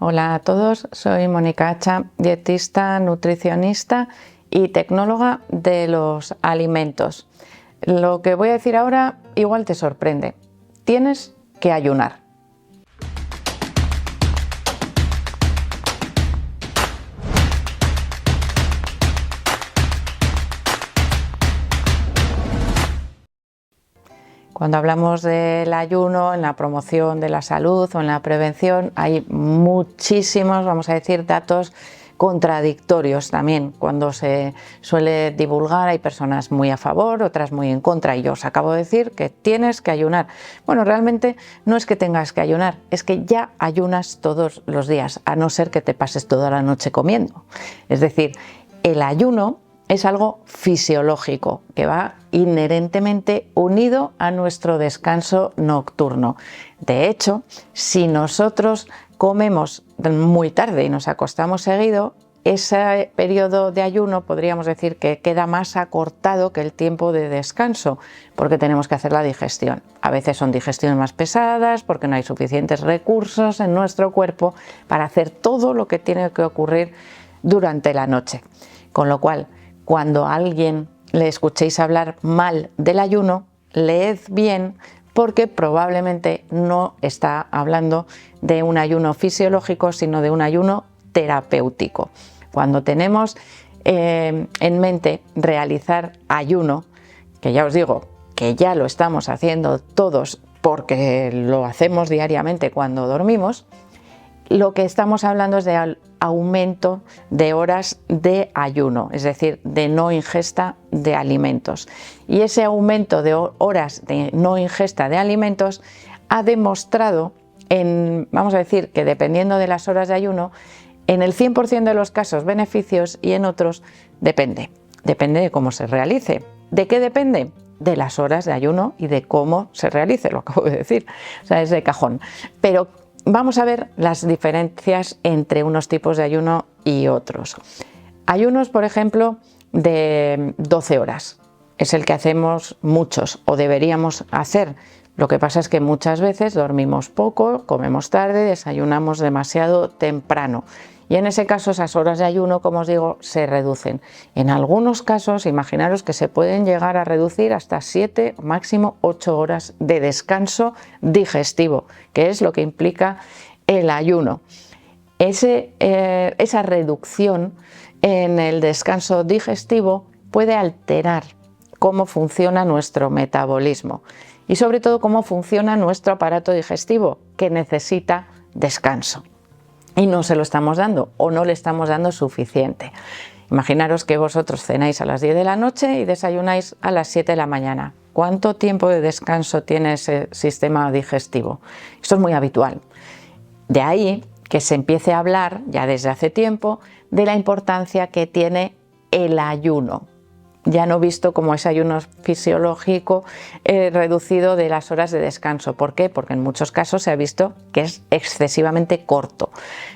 Hola a todos, soy Mónica Hacha, dietista, nutricionista y tecnóloga de los alimentos. Lo que voy a decir ahora igual te sorprende. Tienes que ayunar. Cuando hablamos del ayuno, en la promoción de la salud o en la prevención, hay muchísimos, vamos a decir, datos contradictorios también. Cuando se suele divulgar hay personas muy a favor, otras muy en contra, y yo os acabo de decir que tienes que ayunar. Bueno, realmente no es que tengas que ayunar, es que ya ayunas todos los días, a no ser que te pases toda la noche comiendo. Es decir, el ayuno es algo fisiológico que va inherentemente unido a nuestro descanso nocturno. De hecho, si nosotros comemos muy tarde y nos acostamos seguido, ese periodo de ayuno podríamos decir que queda más acortado que el tiempo de descanso, porque tenemos que hacer la digestión. A veces son digestiones más pesadas porque no hay suficientes recursos en nuestro cuerpo para hacer todo lo que tiene que ocurrir durante la noche. Con lo cual, cuando a alguien le escuchéis hablar mal del ayuno, leed bien, porque probablemente no está hablando de un ayuno fisiológico, sino de un ayuno terapéutico. Cuando tenemos en mente realizar ayuno, que ya os digo que ya lo estamos haciendo todos porque lo hacemos diariamente cuando dormimos, lo que estamos hablando es de aumento de horas de ayuno, es decir, de no ingesta de alimentos. Y ese aumento de horas de no ingesta de alimentos ha demostrado, vamos a decir que dependiendo de las horas de ayuno, en el 100% de los casos beneficios y en otros depende de cómo se realice. ¿De qué depende? De las horas de ayuno y de cómo se realice, lo acabo de decir, o sea, es de cajón. Pero vamos a ver las diferencias entre unos tipos de ayuno y otros. Ayunos, por ejemplo, de 12 horas. Es el que hacemos muchos o deberíamos hacer. Lo que pasa es que muchas veces dormimos poco, comemos tarde, desayunamos demasiado temprano. Y en ese caso esas horas de ayuno, como os digo, se reducen. En algunos casos, imaginaros que se pueden llegar a reducir hasta 7, máximo 8 horas de descanso digestivo, que es lo que implica el ayuno. Esa reducción en el descanso digestivo puede alterar cómo funciona nuestro metabolismo y sobre todo cómo funciona nuestro aparato digestivo, que necesita descanso. Y no se lo estamos dando o no le estamos dando suficiente. Imaginaros que vosotros cenáis a las 10 de la noche y desayunáis a las 7 de la mañana. ¿Cuánto tiempo de descanso tiene ese sistema digestivo? Esto es muy habitual. De ahí que se empiece a hablar, ya desde hace tiempo, de la importancia que tiene el ayuno. Ya no visto como ese ayuno fisiológico reducido de las horas de descanso. ¿Por qué? Porque en muchos casos se ha visto que es excesivamente corto.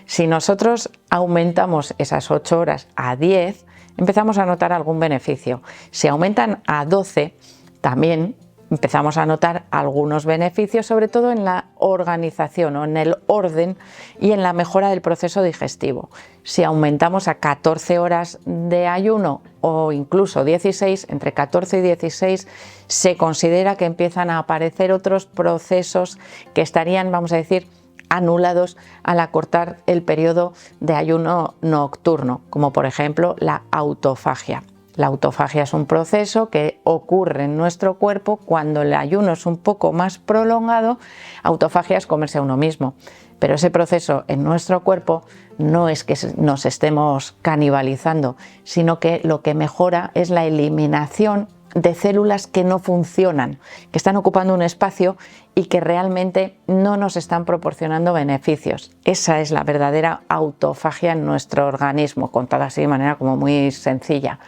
Si nosotros aumentamos esas 8 horas a 10, empezamos a notar algún beneficio. Si aumentan a 12, también empezamos a notar algunos beneficios, sobre todo en la organización o en el orden y en la mejora del proceso digestivo. Si aumentamos a 14 horas de ayuno o incluso 16, entre 14 y 16, se considera que empiezan a aparecer otros procesos que estarían, vamos a decir, anulados al acortar el periodo de ayuno nocturno, como por ejemplo la autofagia. La autofagia es un proceso que ocurre en nuestro cuerpo cuando el ayuno es un poco más prolongado. Autofagia es comerse a uno mismo, pero ese proceso en nuestro cuerpo no es que nos estemos canibalizando, sino que lo que mejora es la eliminación de células que no funcionan, que están ocupando un espacio y que realmente no nos están proporcionando beneficios. Esa es la verdadera autofagia en nuestro organismo, contada así de manera como muy sencilla.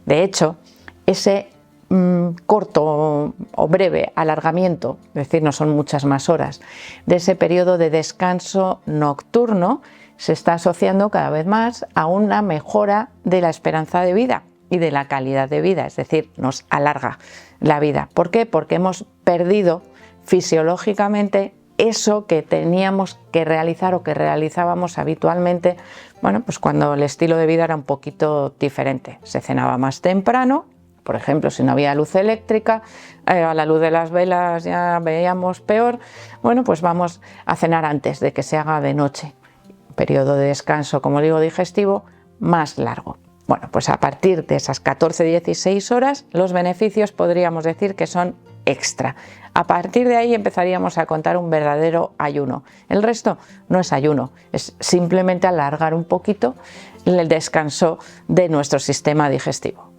De hecho, ese corto o breve alargamiento, es decir, no son muchas más horas, de ese periodo de descanso nocturno se está asociando cada vez más a una mejora de la esperanza de vida y de la calidad de vida, es decir, nos alarga la vida. ¿Por qué? Porque hemos perdido fisiológicamente eso que teníamos que realizar o que realizábamos habitualmente, bueno, pues cuando el estilo de vida era un poquito diferente. Se cenaba más temprano, por ejemplo, si no había luz eléctrica, a la luz de las velas ya veíamos peor, bueno, pues vamos a cenar antes de que se haga de noche. Periodo de descanso, como digo, digestivo más largo. Bueno, pues a partir de esas 14-16 horas, los beneficios podríamos decir que son extra. A partir de ahí empezaríamos a contar un verdadero ayuno. El resto no es ayuno, es simplemente alargar un poquito el descanso de nuestro sistema digestivo.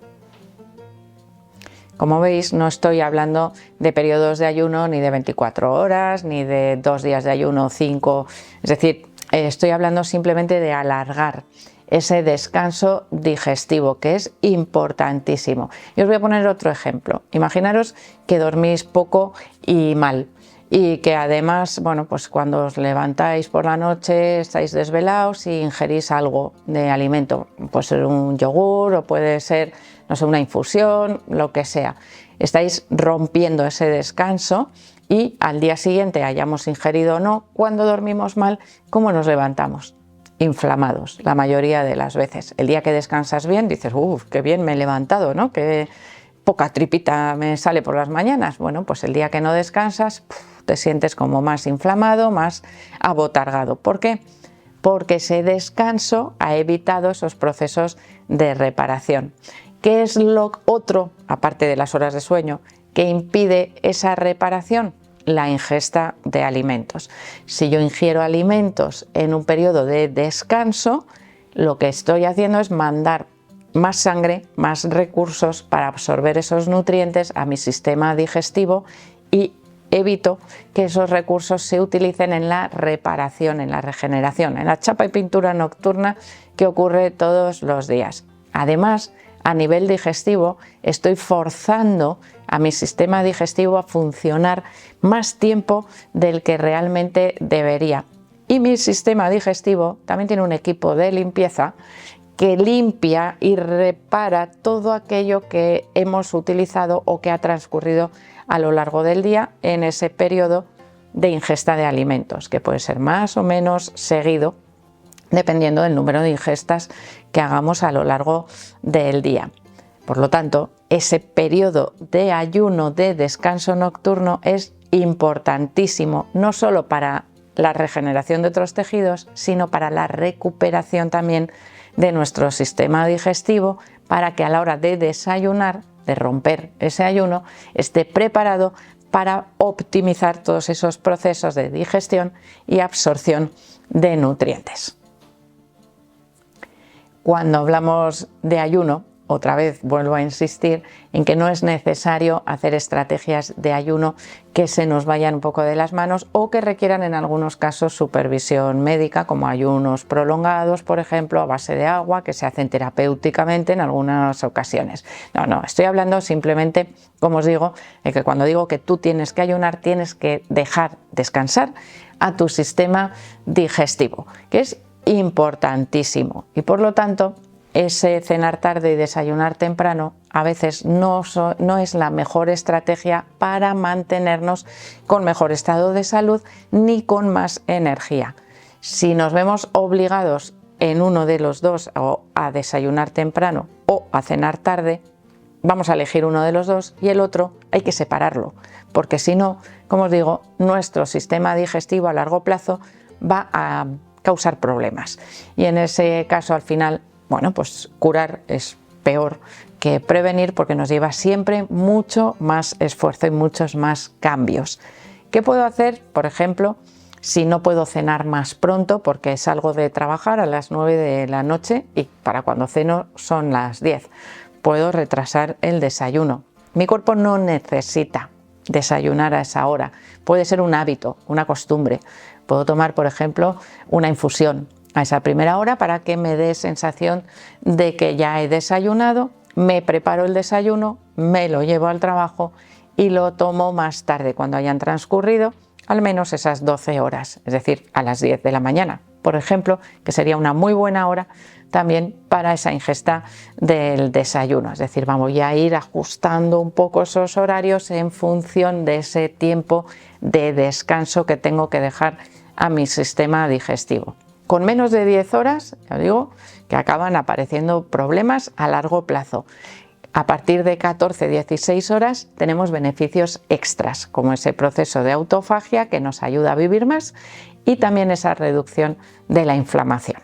Como veis, no estoy hablando de periodos de ayuno ni de 24 horas, ni de 2 días de ayuno, 5, es decir, estoy hablando simplemente de alargar ese descanso digestivo, que es importantísimo. Y os voy a poner otro ejemplo. Imaginaros que dormís poco y mal, y que además, bueno, pues cuando os levantáis por la noche estáis desvelados y ingerís algo de alimento. Puede ser un yogur o puede ser, no sé, una infusión, lo que sea. Estáis rompiendo ese descanso y al día siguiente, hayamos ingerido o no, cuando dormimos mal, ¿cómo nos levantamos? Inflamados, la mayoría de las veces. El día que descansas bien, dices, uff, qué bien me he levantado, ¿no? Qué poca tripita me sale por las mañanas. Bueno, pues el día que no descansas, te sientes como más inflamado, más abotargado. ¿Por qué? Porque ese descanso ha evitado esos procesos de reparación. ¿Qué es lo otro, aparte de las horas de sueño, que impide esa reparación? La ingesta de alimentos. Si yo ingiero alimentos en un periodo de descanso, lo que estoy haciendo es mandar más sangre, más recursos para absorber esos nutrientes a mi sistema digestivo y evito que esos recursos se utilicen en la reparación, en la regeneración, en la chapa y pintura nocturna que ocurre todos los días. Además, a nivel digestivo, estoy forzando a mi sistema digestivo a funcionar más tiempo del que realmente debería. Y mi sistema digestivo también tiene un equipo de limpieza que limpia y repara todo aquello que hemos utilizado o que ha transcurrido a lo largo del día en ese periodo de ingesta de alimentos, que puede ser más o menos seguido, dependiendo del número de ingestas que hagamos a lo largo del día. Por lo tanto, ese periodo de ayuno, de descanso nocturno, es importantísimo, no solo para la regeneración de otros tejidos, sino para la recuperación también de nuestro sistema digestivo, para que a la hora de desayunar, de romper ese ayuno, esté preparado para optimizar todos esos procesos de digestión y absorción de nutrientes. Cuando hablamos de ayuno, otra vez vuelvo a insistir en que no es necesario hacer estrategias de ayuno que se nos vayan un poco de las manos o que requieran en algunos casos supervisión médica, como ayunos prolongados, por ejemplo, a base de agua, que se hacen terapéuticamente en algunas ocasiones. No, estoy hablando simplemente, como os digo, de que cuando digo que tú tienes que ayunar, tienes que dejar descansar a tu sistema digestivo, que es importantísimo, y por lo tanto ese cenar tarde y desayunar temprano a veces no es la mejor estrategia para mantenernos con mejor estado de salud ni con más energía. Si nos vemos obligados en uno de los dos a desayunar temprano o a cenar tarde, vamos a elegir uno de los dos y el otro hay que separarlo, porque si no, como os digo, nuestro sistema digestivo a largo plazo va a causar problemas y en ese caso al final, bueno, pues curar es peor que prevenir, porque nos lleva siempre mucho más esfuerzo y muchos más cambios. ¿Qué puedo hacer? Por ejemplo, si no puedo cenar más pronto porque salgo de trabajar a las 9 de la noche y para cuando ceno son las 10, puedo retrasar el desayuno. Mi cuerpo no necesita desayunar a esa hora, puede ser un hábito, una costumbre. Puedo tomar, por ejemplo, una infusión a esa primera hora para que me dé sensación de que ya he desayunado, me preparo el desayuno, me lo llevo al trabajo y lo tomo más tarde, cuando hayan transcurrido al menos esas 12 horas, es decir, a las 10 de la mañana. por ejemplo, que sería una muy buena hora también para esa ingesta del desayuno. Es decir, vamos a ir ajustando un poco esos horarios en función de ese tiempo de descanso que tengo que dejar a mi sistema digestivo. Con menos de 10 horas, ya digo, que acaban apareciendo problemas a largo plazo. A partir de 14-16 horas tenemos beneficios extras, como ese proceso de autofagia que nos ayuda a vivir más y también esa reducción de la inflamación.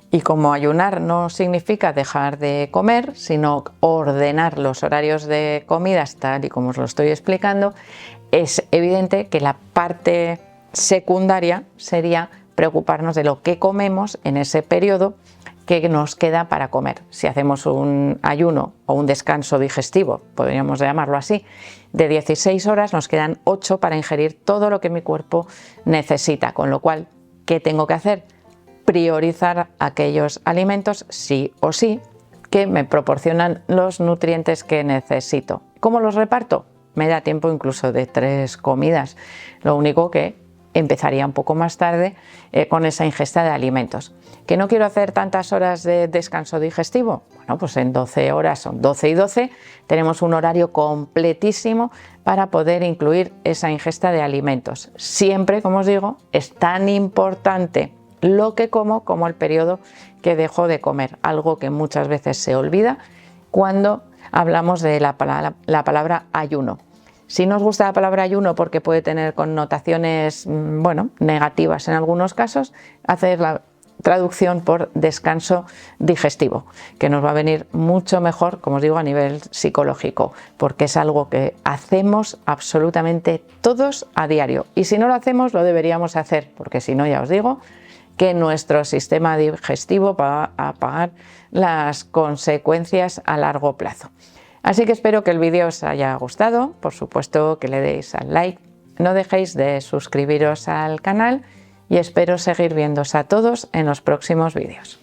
Y como ayunar no significa dejar de comer, sino ordenar los horarios de comidas tal y como os lo estoy explicando, es evidente que la parte secundaria sería preocuparnos de lo que comemos en ese periodo que nos queda para comer. Si hacemos un ayuno o un descanso digestivo, podríamos llamarlo así, de 16 horas nos quedan 8 para ingerir todo lo que mi cuerpo necesita, con lo cual, ¿qué tengo que hacer? Priorizar aquellos alimentos sí o sí que me proporcionan los nutrientes que necesito. ¿Cómo los reparto? Me da tiempo incluso de 3 comidas, lo único que empezaría un poco más tarde con esa ingesta de alimentos. ¿Que no quiero hacer tantas horas de descanso digestivo? Bueno, pues en 12 horas, son 12 y 12, tenemos un horario completísimo para poder incluir esa ingesta de alimentos. Siempre, como os digo, es tan importante lo que como el periodo que dejo de comer, algo que muchas veces se olvida cuando hablamos de la palabra ayuno. Si no os gusta la palabra ayuno porque puede tener connotaciones, bueno, negativas en algunos casos, haced la traducción por descanso digestivo, que nos va a venir mucho mejor, como os digo, a nivel psicológico, porque es algo que hacemos absolutamente todos a diario. Y si no lo hacemos, lo deberíamos hacer, porque si no, ya os digo, que nuestro sistema digestivo va a pagar las consecuencias a largo plazo. Así que espero que el vídeo os haya gustado, por supuesto que le deis al like, no dejéis de suscribiros al canal y espero seguir viéndoos a todos en los próximos vídeos.